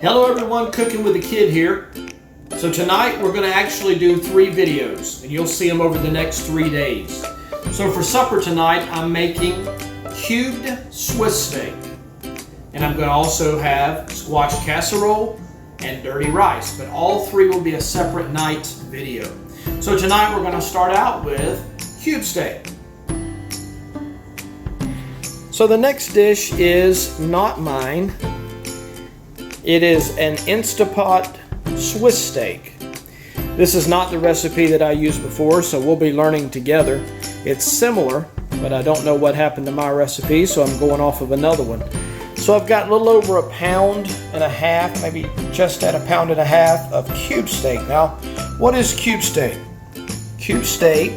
Hello everyone, Cooking with a Kid here. So tonight we're going to actually do 3 videos and you'll see them over the next 3 days. So for supper tonight I'm making cubed Swiss steak. And I'm going to also have squash casserole and dirty rice. But all 3 will be a separate night video. So tonight we're going to start out with cube steak. So the next dish is not mine. It is an Instapot Swiss steak. This is not the recipe that I used before, so we'll be learning together. It's similar, but I don't know what happened to my recipe, so I'm going off of another one. So I've got a little over 1.5 pounds, maybe just at 1.5 pounds of cube steak. Now, what is cube steak? Cube steak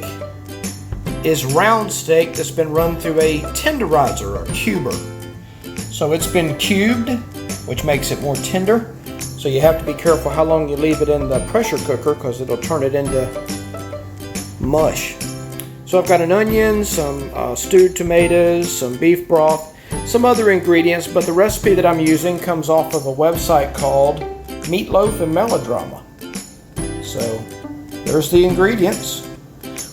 is round steak that's been run through a tenderizer or cuber. So it's been cubed, which makes it more tender. So you have to be careful how long you leave it in the pressure cooker because it'll turn it into mush. So I've got an onion, some stewed tomatoes, some beef broth, some other ingredients, but the recipe that I'm using comes off of a website called Meatloaf and Melodrama. So there's the ingredients.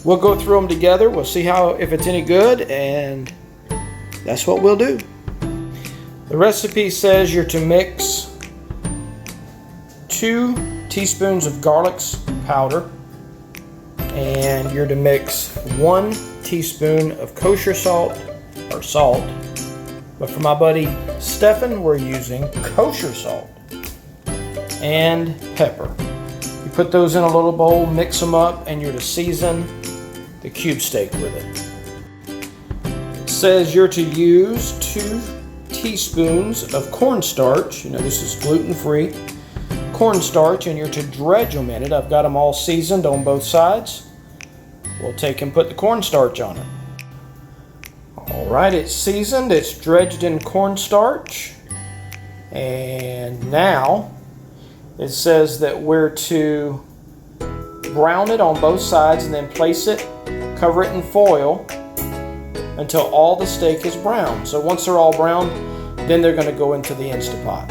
We'll go through them together. We'll see if it's any good, and that's what we'll do. The recipe says you're to mix 2 teaspoons of garlic powder, and you're to mix 1 teaspoon of kosher salt, or salt. But for my buddy Stefan, we're using kosher salt and pepper. You put those in a little bowl, mix them up, and you're to season the cube steak with it. It says you're to use 2 teaspoons of cornstarch. You know, this is gluten-free cornstarch, and you're to dredge them in it. I've got them all seasoned on both sides. We'll take and put the cornstarch on it. Alright, it's seasoned, it's dredged in cornstarch, and now it says that we're to brown it on both sides and then place it, cover it in foil until all the steak is brown. So once they're all brown, then they're going to go into the Instapot.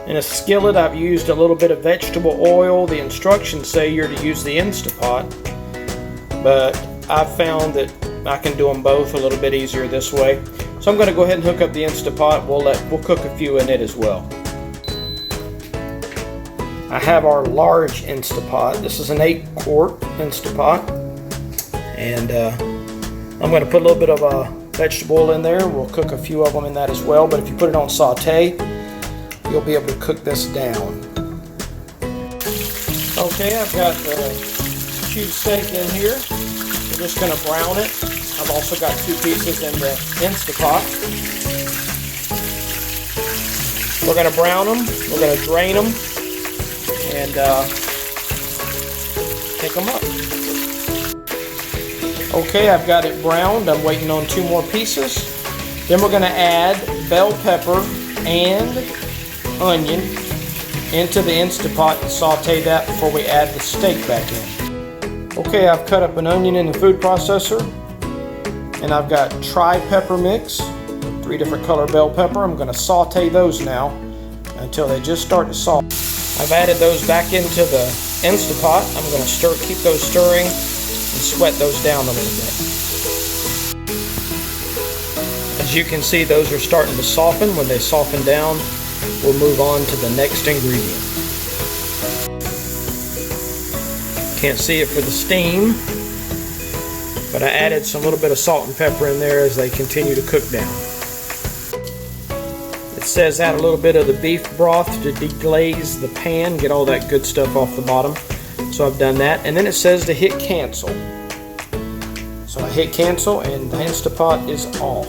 In a skillet, I've used a little bit of vegetable oil. The instructions say you're to use the Instapot, but I've found that I can do them both a little bit easier this way. So I'm going to go ahead and hook up the Instapot. We'll cook a few in it as well. I have our large Instapot. This is an 8-quart Instapot, and I'm going to put a little bit of vegetable oil in there. We'll cook a few of them in that as well, but if you put it on saute, you'll be able to cook this down. Okay, I've got the cube steak in here. We're just going to brown it. I've also got 2 pieces in the Instapot. We're going to brown them, we're going to drain them, and pick them up. Okay, I've got it browned. I'm waiting on 2 more pieces. Then we're going to add bell pepper and onion into the Instapot and saute that before we add the steak back in. Okay, I've cut up an onion in the food processor, and I've got tri-pepper mix, 3 different color bell pepper. I'm going to saute those now until they just start to salt. I've added those back into the Instapot. I'm going to keep those stirring and sweat those down a little bit. As you can see, those are starting to soften. When they soften down, we'll move on to the next ingredient. Can't see it for the steam, but I added some little bit of salt and pepper in there as they continue to cook down. It says add a little bit of the beef broth to deglaze the pan, get all that good stuff off the bottom. So I've done that, and then it says to hit cancel. So I hit cancel and the Instapot is off.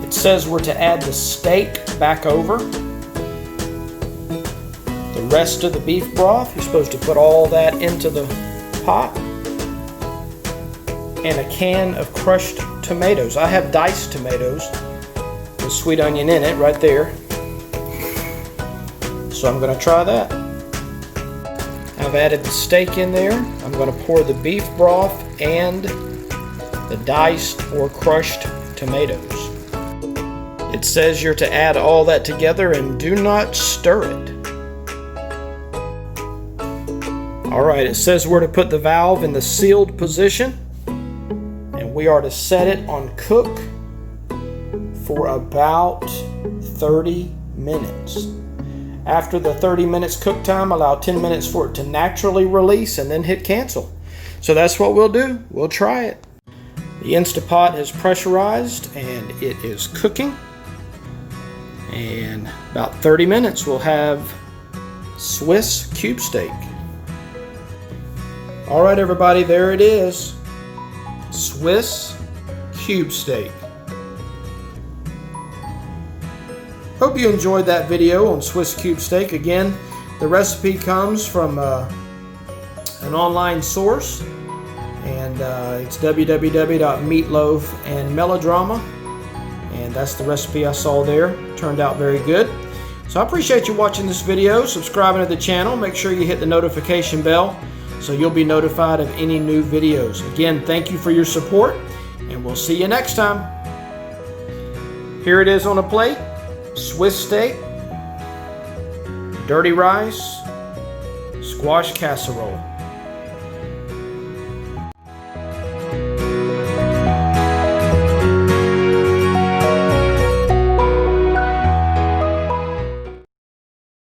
It says we're to add the steak back over. The rest of the beef broth, you're supposed to put all that into the pot. And a can of crushed tomatoes. I have diced tomatoes with sweet onion in it right there. So I'm going to try that. I've added the steak in there. I'm going to pour the beef broth and the diced or crushed tomatoes. It says you're to add all that together and do not stir it. Alright, it says we're to put the valve in the sealed position, and we are to set it on cook for about 30 minutes. After the 30 minutes cook time, allow 10 minutes for it to naturally release and then hit cancel. So that's what we'll do. We'll try it. The Instapot is pressurized and it is cooking. And about 30 minutes we'll have Swiss cube steak. Alright everybody, there it is. Swiss cube steak. Hope you enjoyed that video on Swiss cube steak. Again, the recipe comes from an online source, and it's www.meatloafandmelodrama, and that's the recipe I saw there. Turned out very good. So I appreciate you watching this video, subscribing to the channel. Make sure you hit the notification bell so you'll be notified of any new videos. Again, thank you for your support, and we'll see you next time. Here it is on a plate. Swiss steak, dirty rice, squash casserole.